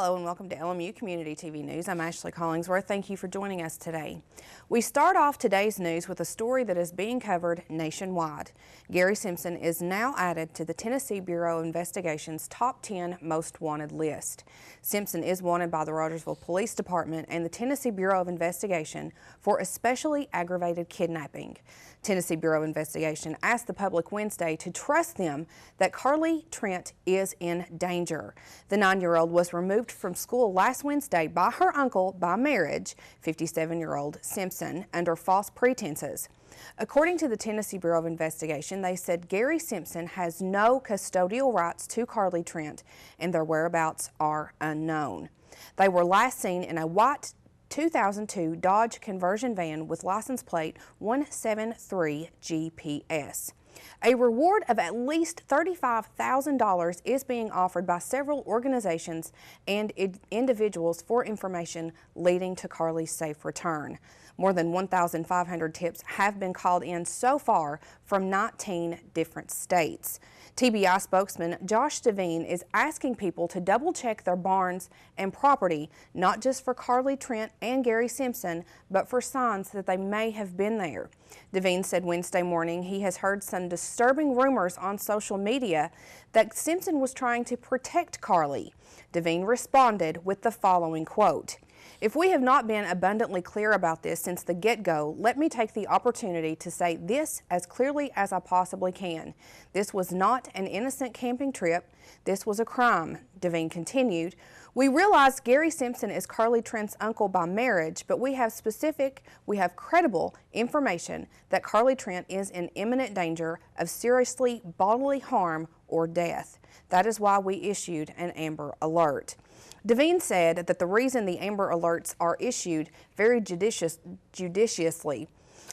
Hello and welcome to LMU Community TV News. I'm Ashley Collingsworth. Thank you for joining us today. We start off today's news with a story that is being covered nationwide. Gary Simpson is now added to the Tennessee Bureau of Investigation's top 10 most wanted list. Simpson is wanted by the Rogersville Police Department and the Tennessee Bureau of Investigation for especially aggravated kidnapping. Tennessee Bureau of Investigation asked the public Wednesday to trust them that Carly Trent is in danger. The 9-year-old was removed from school last Wednesday by her uncle by marriage, 57-year-old Simpson, under false pretenses. According to the Tennessee Bureau of Investigation, they said Gary Simpson has no custodial rights to Carly Trent and their whereabouts are unknown. They were last seen in a white 2002 Dodge conversion van with license plate 173 GPS. A reward of at least $35,000 is being offered by several organizations and individuals for information leading to Carly's safe return. More than 1,500 tips have been called in so far from 19 different states. TBI spokesman Josh Devine is asking people to double-check their barns and property, not just for Carly Trent and Gary Simpson, but for signs that they may have been there. Devine said Wednesday morning he has heard some disturbing rumors on social media that Simpson was trying to protect Carly. Devine responded with the following quote: "If we have not been abundantly clear about this since the get-go, let me take the opportunity to say this as clearly as I possibly can. This was not an innocent camping trip. This was a crime," Devine continued. "We realize Gary Simpson is Carly Trent's uncle by marriage, but we have credible information that Carly Trent is in imminent danger of seriously bodily harm or death. That is why we issued an Amber Alert." Devine said that the reason the Amber Alerts are issued very judiciously.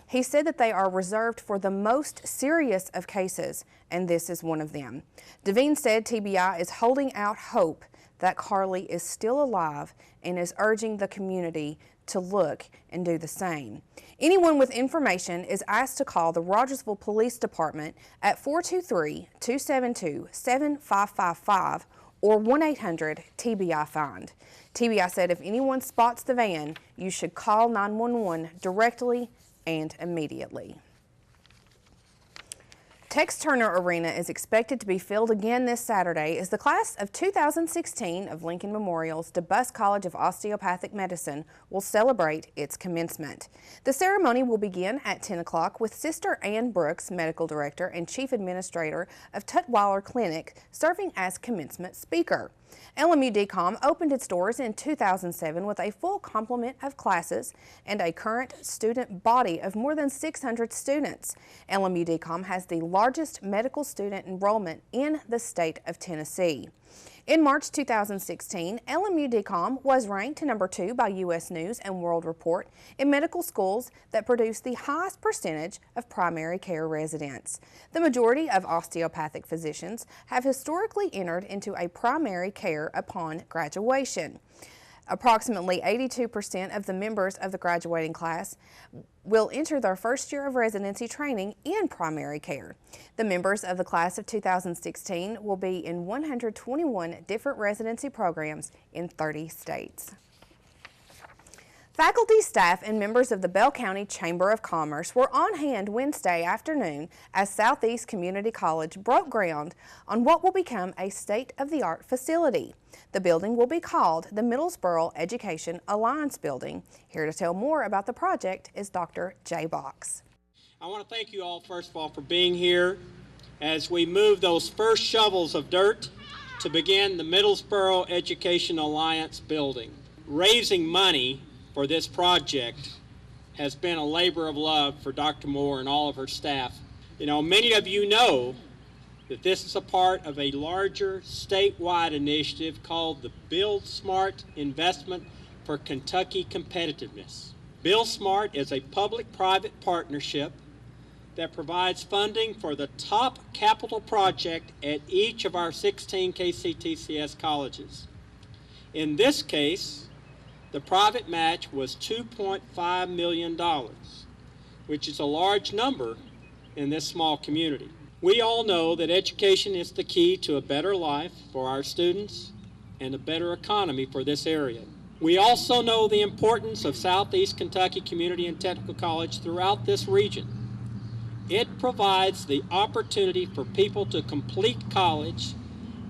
He said that they are reserved for the most serious of cases, and this is one of them. Devine said TBI is holding out hope that Carly is still alive and is urging the community to look and do the same. Anyone with information is asked to call the Rogersville Police Department at 423-272-7555 or 1-800-TBI-FIND. TBI said if anyone spots the van, you should call 911 directly and immediately. Tex Turner Arena is expected to be filled again this Saturday as the class of 2016 of Lincoln Memorial's DeBuss College of Osteopathic Medicine will celebrate its commencement. The ceremony will begin at 10 o'clock with Sister Ann Brooks, Medical Director and Chief Administrator of Tutwiler Clinic, serving as commencement speaker. LMU-DCOM opened its doors in 2007 with a full complement of classes and a current student body of more than 600 students. LMU-DCOM has the largest medical student enrollment in the state of Tennessee. In March 2016, LMU-DCOM was ranked number 2 by U.S. News and World Report in medical schools that produce the highest percentage of primary care residents. The majority of osteopathic physicians have historically entered into a primary care upon graduation. Approximately 82% of the members of the graduating class will enter their first year of residency training in primary care. The members of the class of 2016 will be in 121 different residency programs in 30 states. Faculty, staff, and members of the Bell County Chamber of Commerce were on hand Wednesday afternoon as Southeast Community College broke ground on what will become a state-of-the-art facility. The building will be called the Middlesboro Education Alliance Building. Here to tell more about the project is Dr. Jay Box. I want to thank you all, first of all, for being here as we move those first shovels of dirt to begin the Middlesboro Education Alliance Building. Raising money for this project has been a labor of love for Dr. Moore and all of her staff. You know, many of you know that this is a part of a larger statewide initiative called the Build Smart Investment for Kentucky Competitiveness. Build Smart is a public-private partnership that provides funding for the top capital project at each of our 16 KCTCS colleges. In this case, the private match was $2.5 million, which is a large number in this small community. We all know that education is the key to a better life for our students, and a better economy for this area. We also know the importance of Southeast Kentucky Community and Technical College throughout this region. It provides the opportunity for people to complete college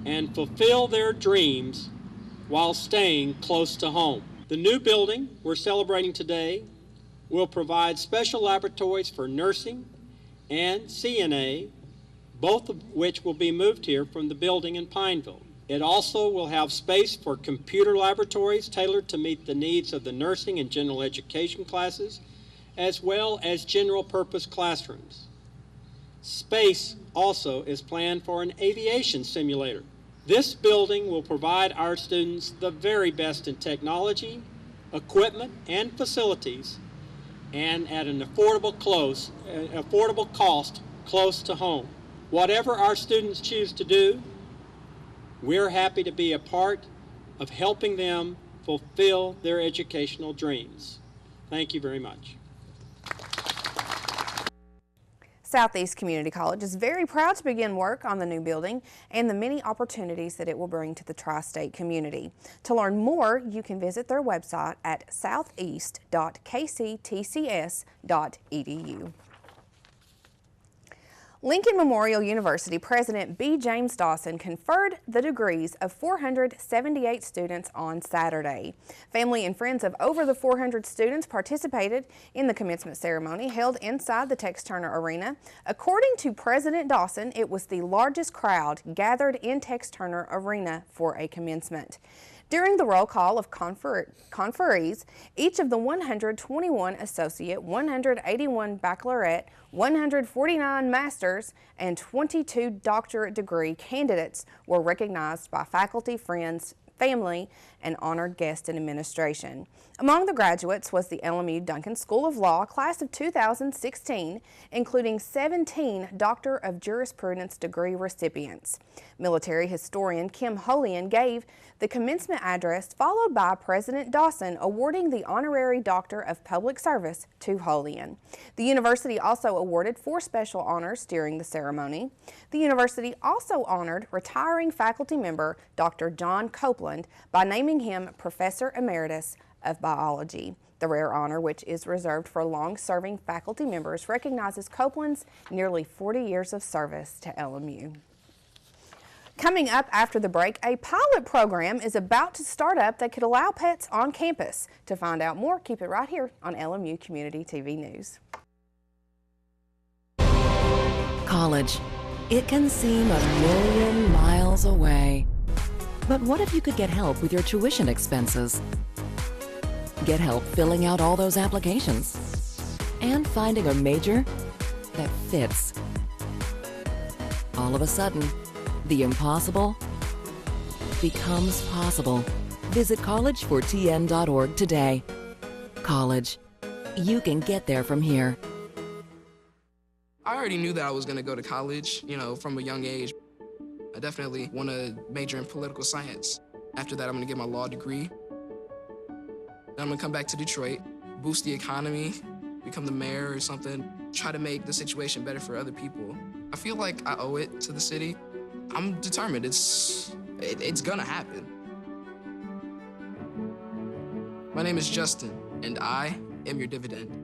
and fulfill their dreams while staying close to home. The new building we're celebrating today will provide special laboratories for nursing and CNA, both of which will be moved here from the building in Pineville. It also will have space for computer laboratories tailored to meet the needs of the nursing and general education classes, as well as general purpose classrooms. Space also is planned for an aviation simulator. This building will provide our students the very best in technology, equipment, and facilities, and at an affordable cost close to home. Whatever our students choose to do, we're happy to be a part of helping them fulfill their educational dreams. Thank you very much. Southeast Community College is very proud to begin work on the new building and the many opportunities that it will bring to the tri-state community. To learn more, you can visit their website at southeast.kctcs.edu. Lincoln Memorial University President B. James Dawson conferred the degrees of 478 students on Saturday. Family and friends of over the 400 students participated in the commencement ceremony held inside the Tex Turner Arena. According to President Dawson, it was the largest crowd gathered in Tex Turner Arena for a commencement. During the roll call of conferees, each of the 121 associate, 181 baccalaureate, 149 master's, and 22 doctorate degree candidates were recognized by faculty, friends, family, and honored guests in administration. Among the graduates was the LMU Duncan School of Law class of 2016, including 17 Doctor of Jurisprudence degree recipients. Military historian Kim Holian gave the commencement address, followed by President Dawson awarding the Honorary Doctor of Public Service to Holian. The university also awarded 4 special honors during the ceremony. The university also honored retiring faculty member Dr. John Copeland by naming him Professor Emeritus of Biology. The rare honor, which is reserved for long-serving faculty members, recognizes Copeland's nearly 40 years of service to LMU. Coming up after the break, a pilot program is about to start up that could allow pets on campus. To find out more, keep it right here on LMU Community TV News. College. It can seem a million miles away. But what if you could get help with your tuition expenses? Get help filling out all those applications and finding a major that fits. All of a sudden, the impossible becomes possible. Visit collegefortn.org today. College. You can get there from here. I already knew that I was going to go to college, from a young age. I definitely want to major in political science. After that, I'm going to get my law degree. Then I'm going to come back to Detroit, boost the economy, become the mayor or something, try to make the situation better for other people. I feel like I owe it to the city. I'm determined. It's gonna happen. My name is Justin, and I am your dividend.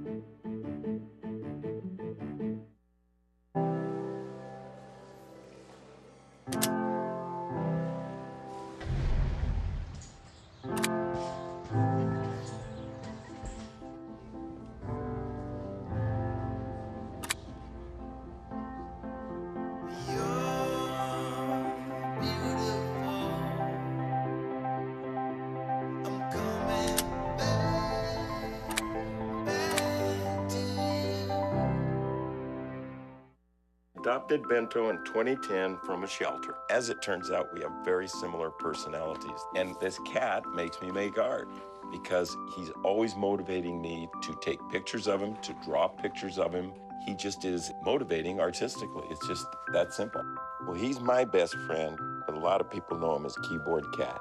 Adopted Bento in 2010 from a shelter. As it turns out, we have very similar personalities. And this cat makes me make art because he's always motivating me to take pictures of him, to draw pictures of him. He just is motivating artistically. It's just that simple. Well, he's my best friend, but a lot of people know him as Keyboard Cat.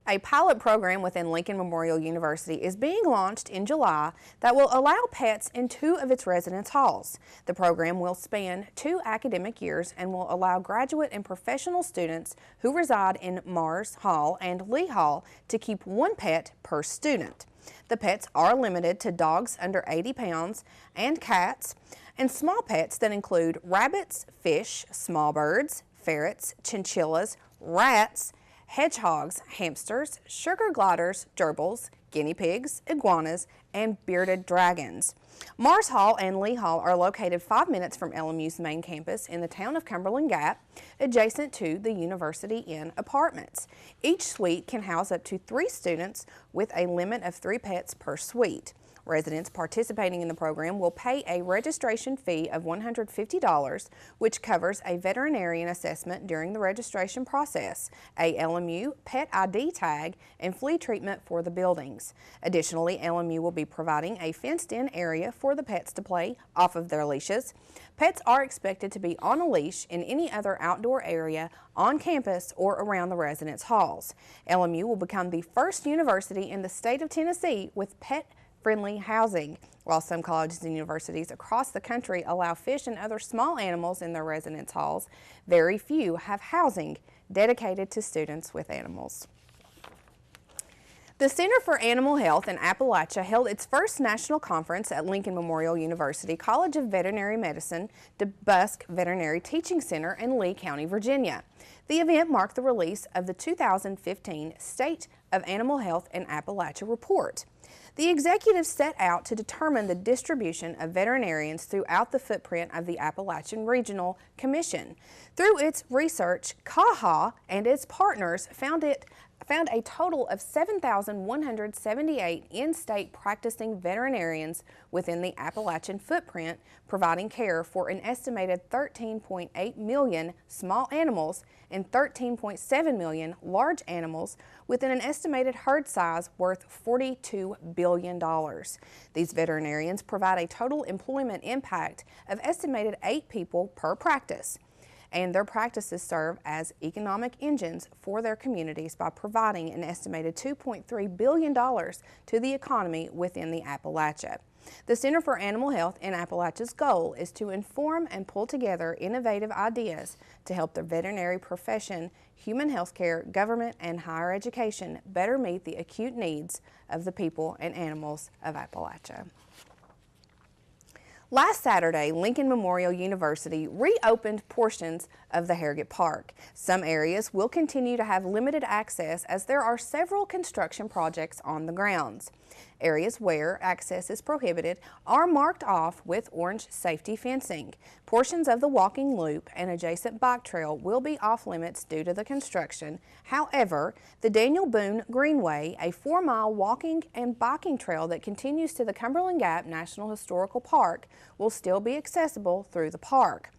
A pilot program within Lincoln Memorial University is being launched in July that will allow pets in 2 of its residence halls. The program will span 2 academic years and will allow graduate and professional students who reside in Mars Hall and Lee Hall to keep 1 pet per student. The pets are limited to dogs under 80 pounds and cats, and small pets that include rabbits, fish, small birds, ferrets, chinchillas, rats, hedgehogs, hamsters, sugar gliders, gerbils, guinea pigs, iguanas, and bearded dragons. Mars Hall and Lee Hall are located 5 minutes from LMU's main campus in the town of Cumberland Gap, adjacent to the University Inn apartments. Each suite can house up to 3 students with a limit of 3 pets per suite. Residents participating in the program will pay a registration fee of $150, which covers a veterinarian assessment during the registration process, a LMU pet ID tag, and flea treatment for the buildings. Additionally, LMU will be providing a fenced-in area for the pets to play off of their leashes. Pets are expected to be on a leash in any other outdoor area on campus or around the residence halls. LMU will become the first university in the state of Tennessee with pet-friendly housing. While some colleges and universities across the country allow fish and other small animals in their residence halls, very few have housing dedicated to students with animals. The Center for Animal Health in Appalachia held its first national conference at Lincoln Memorial University College of Veterinary Medicine, DeBusk Veterinary Teaching Center in Lee County, Virginia. The event marked the release of the 2015 State of Animal Health in Appalachia report. The executives set out to determine the distribution of veterinarians throughout the footprint of the Appalachian Regional Commission. Through its research, CAHA and its partners found a total of 7,178 in-state practicing veterinarians within the Appalachian footprint, providing care for an estimated 13.8 million small animals and 13.7 million large animals within an estimated herd size worth $42 billion. These veterinarians provide a total employment impact of estimated 8 people per practice, and their practices serve as economic engines for their communities by providing an estimated $2.3 billion to the economy within the Appalachia. The Center for Animal Health in Appalachia's goal is to inform and pull together innovative ideas to help the veterinary profession, human health care, government, and higher education better meet the acute needs of the people and animals of Appalachia. Last Saturday, Lincoln Memorial University reopened portions of the Harrogate Park. Some areas will continue to have limited access as there are several construction projects on the grounds. Areas where access is prohibited are marked off with orange safety fencing. Portions of the walking loop and adjacent bike trail will be off limits due to the construction. However, the Daniel Boone Greenway, a 4-mile walking and biking trail that continues to the Cumberland Gap National Historical Park, will still be accessible through the park.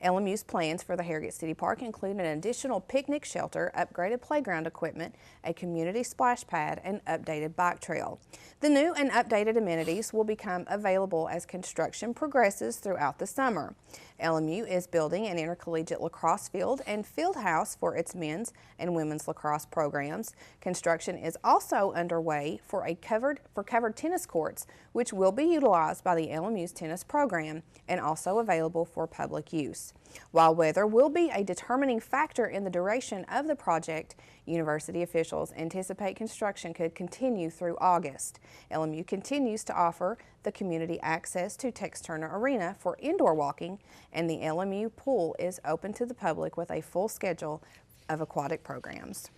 LMU's plans for the Harrogate City Park include an additional picnic shelter, upgraded playground equipment, a community splash pad, and updated bike trail. The new and updated amenities will become available as construction progresses throughout the summer. LMU is building an intercollegiate lacrosse field and field house for its men's and women's lacrosse programs. Construction is also underway for covered tennis courts, which will be utilized by the LMU's tennis program and also available for public use. While weather will be a determining factor in the duration of the project, university officials anticipate construction could continue through August. LMU continues to offer the community access to Tex Turner Arena for indoor walking, and the LMU pool is open to the public with a full schedule of aquatic programs.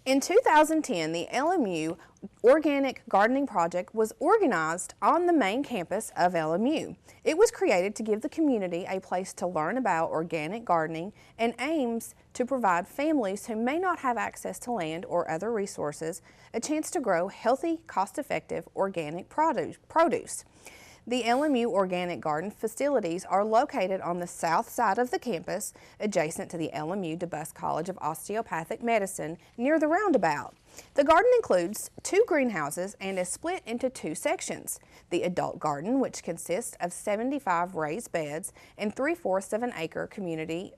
In 2010, the LMU Organic Gardening Project was organized on the main campus of LMU. It was created to give the community a place to learn about organic gardening and aims to provide families who may not have access to land or other resources a chance to grow healthy, cost-effective organic produce. The LMU Organic Garden facilities are located on the south side of the campus, adjacent to the LMU DeBusk College of Osteopathic Medicine, near the roundabout. The garden includes 2 greenhouses and is split into 2 sections. The adult garden, which consists of 75 raised beds and 3/4 of an acre community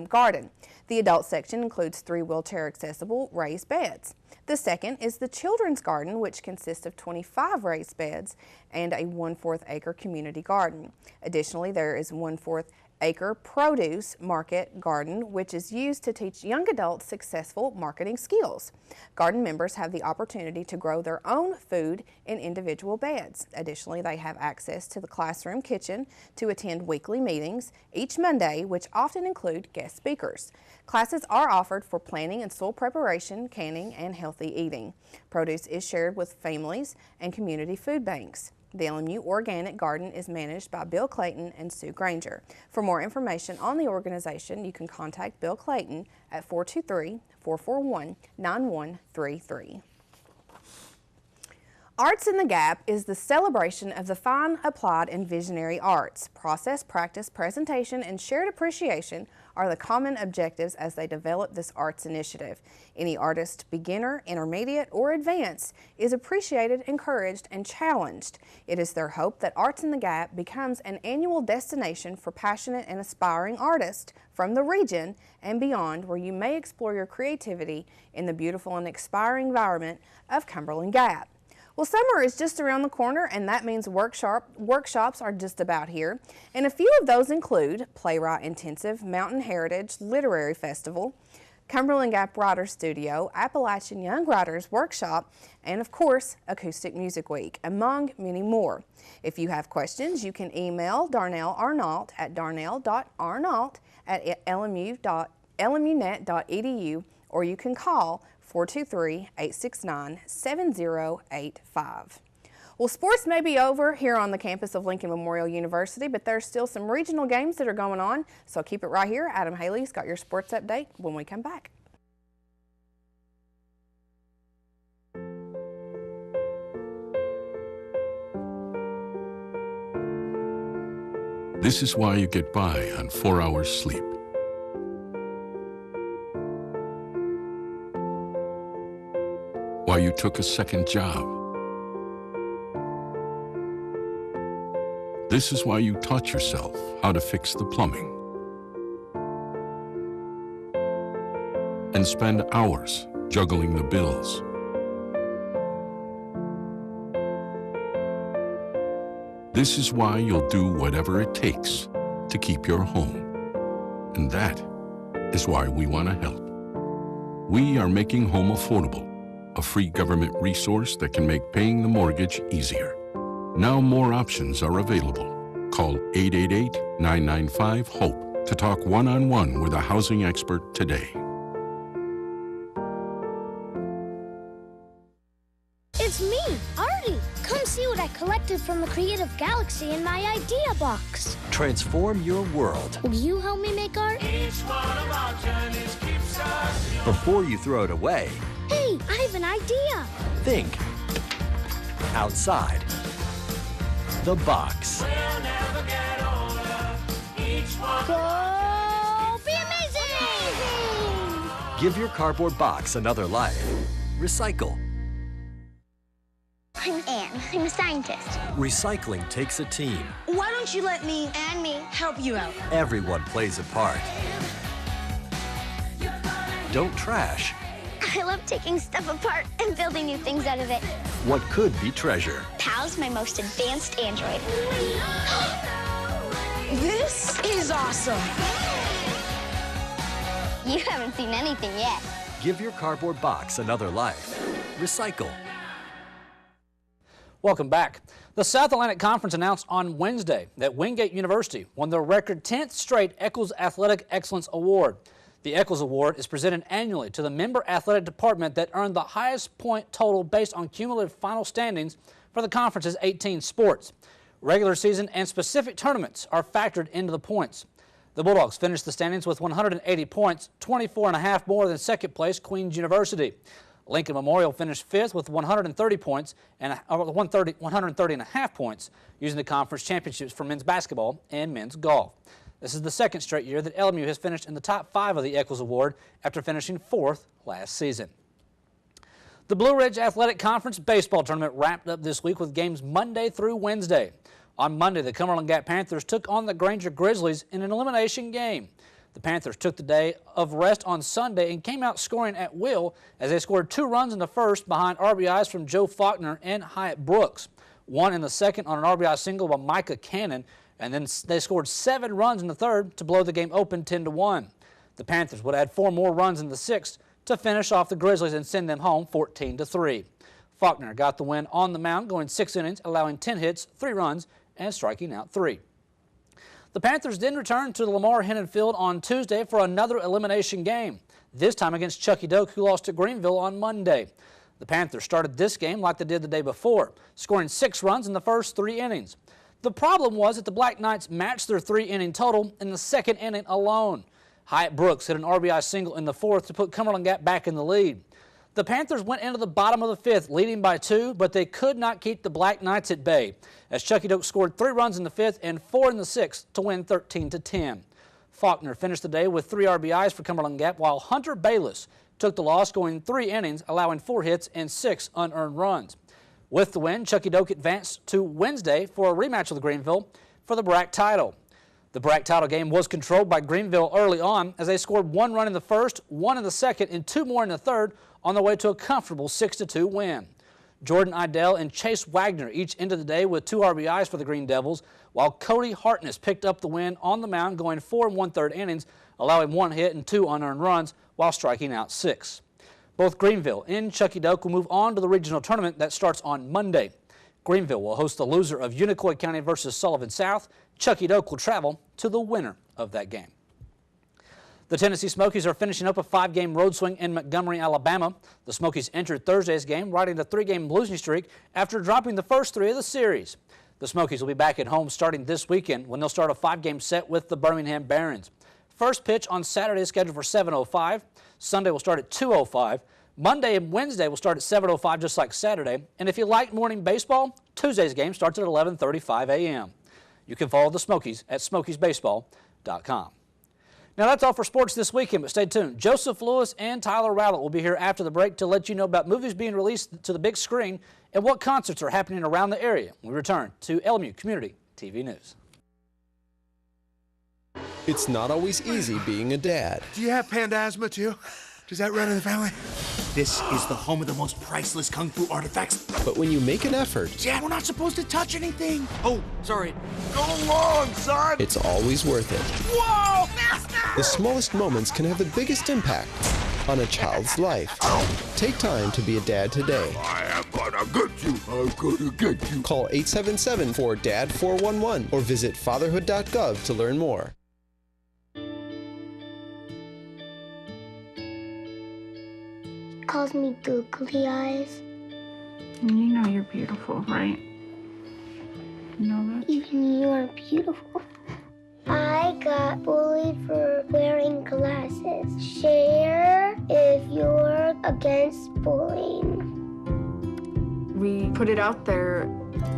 garden. The adult section includes 3 wheelchair-accessible raised beds. The second is the children's garden, which consists of 25 raised beds and a 1/4 acre community garden. Additionally, there is 1/4 acre produce market garden, which is used to teach young adults successful marketing skills. Garden members have the opportunity to grow their own food in individual beds. Additionally, they have access to the classroom kitchen to attend weekly meetings each Monday, which often include guest speakers. Classes are offered for planting and soil preparation, canning, and healthy eating. Produce is shared with families and community food banks. The LMU Organic Garden is managed by Bill Clayton and Sue Granger. For more information on the organization, you can contact Bill Clayton at 423-441-9133. Arts in the Gap is the celebration of the fine, applied, and visionary arts. Process, practice, presentation, and shared appreciation are the common objectives as they develop this arts initiative. Any artist, beginner, intermediate, or advanced, is appreciated, encouraged, and challenged. It is their hope that Arts in the Gap becomes an annual destination for passionate and aspiring artists from the region and beyond, where you may explore your creativity in the beautiful and inspiring environment of Cumberland Gap. Well, summer is just around the corner, and that means workshops are just about here. And a few of those include Playwright Intensive, Mountain Heritage, Literary Festival, Cumberland Gap Writers Studio, Appalachian Young Writers Workshop, and of course, Acoustic Music Week, among many more. If you have questions, you can email Darnell Arnault at darnell.arnault@lmu.net.edu, or you can call 423-869-7085. Well, sports may be over here on the campus of Lincoln Memorial University, but there's still some regional games that are going on, so keep it right here. Adam Haley's got your sports update when we come back. This is why you get by on 4 hours sleep. Why you took a second job. This is why you taught yourself how to fix the plumbing and spend hours juggling the bills. This is why you'll do whatever it takes to keep your home. And that is why we want to help. We are making home affordable, a free government resource that can make paying the mortgage easier. Now more options are available. Call 888-995-HOPE to talk one-on-one with a housing expert today. It's me, Artie. Come see what I collected from the Creative Galaxy in my idea box. Transform your world. Will you help me make art? Each one of our journeys keeps us young. Before you throw it away, Hey, I have an idea. think outside the box. We'll never get older. Each one Go be amazing! Give your cardboard box another life. Recycle. I'm Anne. I'm a scientist. Recycling takes a team. Why don't you let me And me. help you out? Everyone plays a part. Don't trash I love taking stuff apart and building new things out of it. what could be treasure. Pal's my most advanced android. This is awesome. You haven't seen anything yet. Give your cardboard box another life. Recycle. Welcome back. The South Atlantic Conference announced on Wednesday that Wingate University won their record 10th straight Eccles Athletic Excellence Award. The Eccles Award is presented annually to the member athletic department that earned the highest point total based on cumulative final standings for the conference's 18 sports. Regular season and specific tournaments are factored into the points. The Bulldogs finished the standings with 180 points, 24.5 more than second place Queens University. Lincoln Memorial finished fifth with 130 points and 130.5 points using the conference championships for men's basketball and men's golf. This is the second straight year that LMU has finished in the top 5 of the Eccles Award after finishing 4th last season. The Blue Ridge Athletic Conference baseball tournament wrapped up this week with games Monday through Wednesday. On Monday, the Cumberland Gap Panthers took on the Granger Grizzlies in an elimination game. The Panthers took the day of rest on Sunday and came out scoring at will as they scored 2 runs in the first behind RBIs from Joe Faulkner and Hyatt Brooks. 1 in the second on an RBI single by Micah Cannon, and then they scored 7 runs in the third to blow the game open 10-1. The Panthers would add 4 more runs in the sixth to finish off the Grizzlies and send them home 14-3. Faulkner got the win on the mound, going 6 innings, allowing 10 hits, 3 runs, and striking out 3. The Panthers then returned to the Lamar Hennon Field on Tuesday for another elimination game, this time against Chucky Doak, who lost to Greenville on Monday. The Panthers started this game like they did the day before, scoring 6 runs in the first 3 innings. The problem was that the Black Knights matched their 3-inning total in the second inning alone. Hyatt Brooks hit an RBI single in the fourth to put Cumberland Gap back in the lead. The Panthers went into the bottom of the fifth, leading by 2, but they could not keep the Black Knights at bay, as Chucky Doak scored 3 runs in the fifth and 4 in the sixth to win 13-10. Faulkner finished the day with 3 RBIs for Cumberland Gap, while Hunter Bayless took the loss, going 3 innings, allowing 4 hits and 6 unearned runs. With the win, Chucky Doak advanced to Wednesday for a rematch with Greenville for the BRAC title. The BRAC title game was controlled by Greenville early on as they scored 1 run in the first, 1 in the second, and 2 more in the third on their way to a comfortable 6-2 win. Jordan Idell and Chase Wagner each ended the day with 2 RBIs for the Green Devils, while Cody Hartness picked up the win on the mound, going 4 1/3 innings, allowing 1 hit and 2 unearned runs while striking out 6. Both Greenville and Chucky Doak will move on to the regional tournament that starts on Monday. Greenville will host the loser of Unicoi County versus Sullivan South. Chucky Doak will travel to the winner of that game. The Tennessee Smokies are finishing up a 5-game road swing in Montgomery, Alabama. The Smokies entered Thursday's game riding a 3-game losing streak after dropping the first 3 of the series. The Smokies will be back at home starting this weekend when they'll start a 5-game set with the Birmingham Barons. First pitch on Saturday is scheduled for 7:05. Sunday will start at 2:05. Monday and Wednesday will start at 7:05 just like Saturday. And if you like morning baseball, Tuesday's game starts at 11:35 a.m. You can follow the Smokies at smokiesbaseball.com. Now that's all for sports this weekend, but stay tuned. Joseph Lewis and Tyler Rowlett will be here after the break to let you know about movies being released to the big screen and what concerts are happening around the area when we return to LMU Community TV News. It's not always easy being a dad. Do you have panda asthma too? Does that run in the family? This is the home of the most priceless kung fu artifacts. But when you make an effort... Dad, we're not supposed to touch anything. Oh, sorry. Go along, son! It's always worth it. Whoa! Master! The smallest moments can have the biggest impact on a child's life. Take time to be a dad today. I am gonna get you. I'm gonna get you. Call 877-4DAD-411 or visit fatherhood.gov to learn more. Calls me googly eyes. You know you're beautiful, right? You know that? Even you're beautiful. I got bullied for wearing glasses. Share if you're against bullying. We put it out there,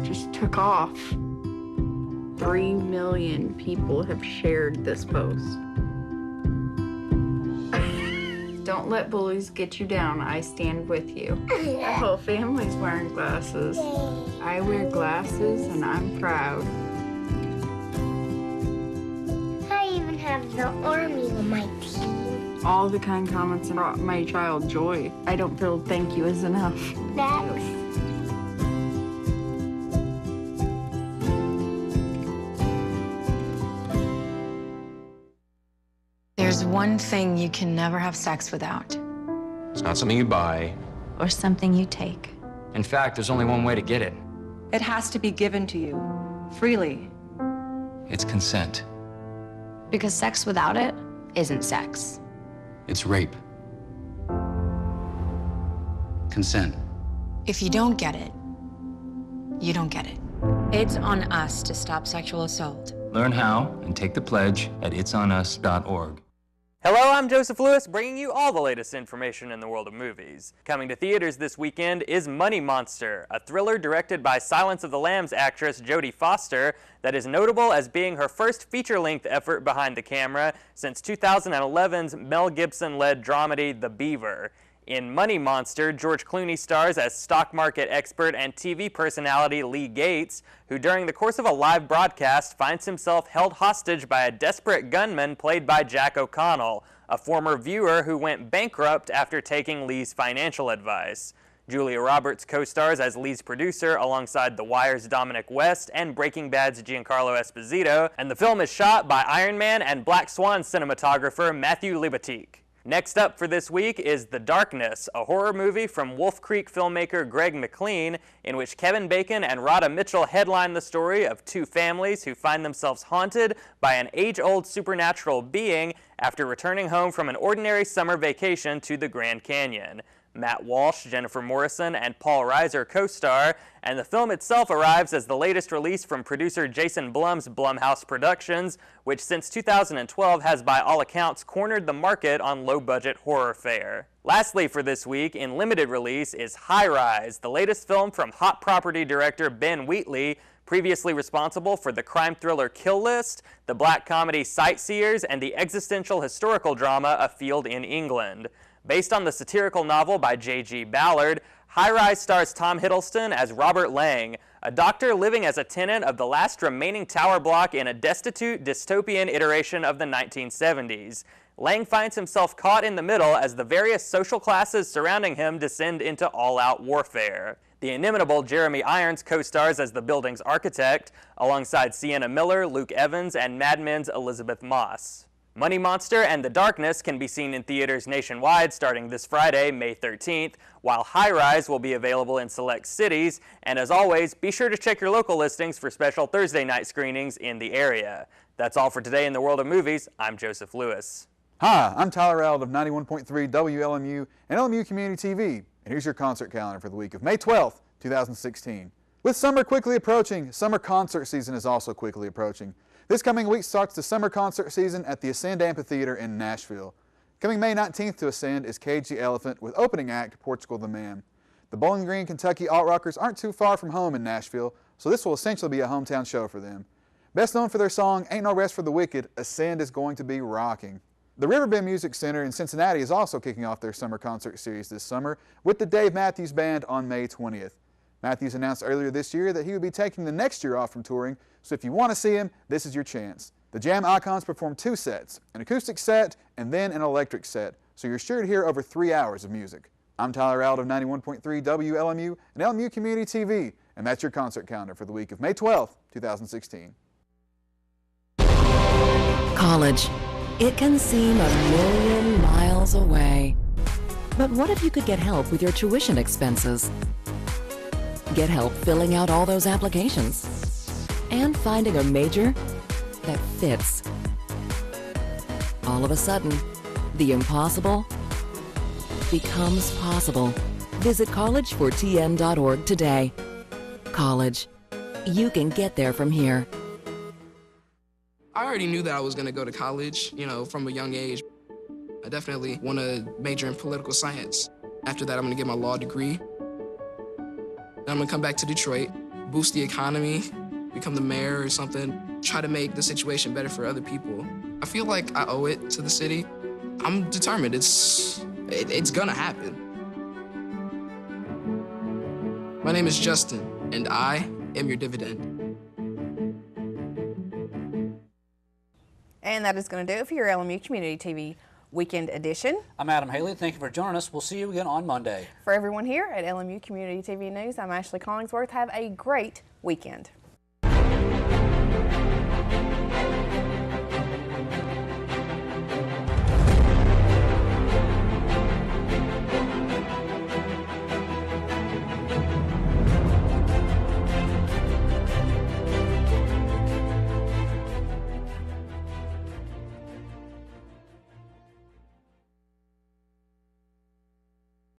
just took off. 3 million people have shared this post. Don't let bullies get you down. I stand with you. Our whole family's wearing glasses. I wear glasses and I'm proud. I even have the army on my team. All the kind comments brought my child joy. I don't feel thank you is enough. Thanks. There's one thing you can never have sex without. It's not something you buy. Or something you take. In fact, there's only one way to get it. It has to be given to you, freely. It's consent. Because sex without it isn't sex. It's rape. Consent. If you don't get it, you don't get it. It's on us to stop sexual assault. Learn how and take the pledge at itsonus.org. Hello, I'm Joseph Lewis, bringing you all the latest information in the world of movies. Coming to theaters this weekend is Money Monster, a thriller directed by Silence of the Lambs actress Jodie Foster that is notable as being her first feature-length effort behind the camera since 2011's Mel Gibson-led dramedy The Beaver. In Money Monster, George Clooney stars as stock market expert and TV personality Lee Gates, who during the course of a live broadcast finds himself held hostage by a desperate gunman played by Jack O'Connell, a former viewer who went bankrupt after taking Lee's financial advice. Julia Roberts co-stars as Lee's producer alongside The Wire's Dominic West and Breaking Bad's Giancarlo Esposito, and the film is shot by Iron Man and Black Swan cinematographer Matthew Libatique. Next up for this week is The Darkness, a horror movie from Wolf Creek filmmaker Greg McLean, in which Kevin Bacon and Rhoda Mitchell headline the story of two families who find themselves haunted by an age-old supernatural being after returning home from an ordinary summer vacation to the Grand Canyon. Matt Walsh, Jennifer Morrison, and Paul Reiser co-star, and the film itself arrives as the latest release from producer Jason Blum's Blumhouse Productions, which since 2012 has by all accounts cornered the market on low-budget horror fare. Lastly for this week, in limited release, is High Rise, the latest film from Hot Property director Ben Wheatley, previously responsible for the crime thriller Kill List, the black comedy Sightseers, and the existential historical drama A Field in England. Based on the satirical novel by J.G. Ballard, High Rise stars Tom Hiddleston as Robert Lang, a doctor living as a tenant of the last remaining tower block in a destitute, dystopian iteration of the 1970s. Lang finds himself caught in the middle as the various social classes surrounding him descend into all-out warfare. The inimitable Jeremy Irons co-stars as the building's architect, alongside Sienna Miller, Luke Evans, and Mad Men's Elizabeth Moss. Money Monster and The Darkness can be seen in theaters nationwide starting this Friday, May 13th, while High Rise will be available in select cities. And as always, be sure to check your local listings for special Thursday night screenings in the area. That's all for today in the world of movies. I'm Joseph Lewis. Hi, I'm Tyler Rowlett of 91.3 WLMU and LMU Community TV. And here's your concert calendar for the week of May 12th, 2016. With summer quickly approaching, summer concert season is also quickly approaching. This coming week starts the summer concert season at the Ascend Amphitheater in Nashville. Coming May 19th to Ascend is Cage the Elephant with opening act Portugal the Man. The Bowling Green, Kentucky alt-rockers aren't too far from home in Nashville, so this will essentially be a hometown show for them. Best known for their song Ain't No Rest for the Wicked, Ascend is going to be rocking. The Riverbend Music Center in Cincinnati is also kicking off their summer concert series this summer with the Dave Matthews Band on May 20th. Matthews announced earlier this year that he would be taking the next year off from touring, so if you want to see him, this is your chance. The Jam Icons perform two sets, an acoustic set and then an electric set, so you're sure to hear over 3 hours of music. I'm Tyler Rowlett of 91.3 WLMU and LMU Community TV, and that's your concert calendar for the week of May 12th, 2016. College. It can seem a million miles away. But what if you could get help with your tuition expenses? Get help filling out all those applications and finding a major that fits. All of a sudden, the impossible becomes possible. Visit collegefortm.org today. College. You can get there from here. I already knew that I was going to go to college, from a young age. I definitely want to major in political science. After that, I'm going to get my law degree. Then I'm going to come back to Detroit, boost the economy, become the mayor or something, try to make the situation better for other people. I feel like I owe it to the city. I'm determined. It's gonna happen. My name is Justin, and I am your dividend. And that is going to do it for your LMU Community TV Weekend Edition. I'm Adam Haley. Thank you for joining us. We'll see you again on Monday. For everyone here at LMU Community TV News, I'm Ashley Collingsworth. Have a great weekend.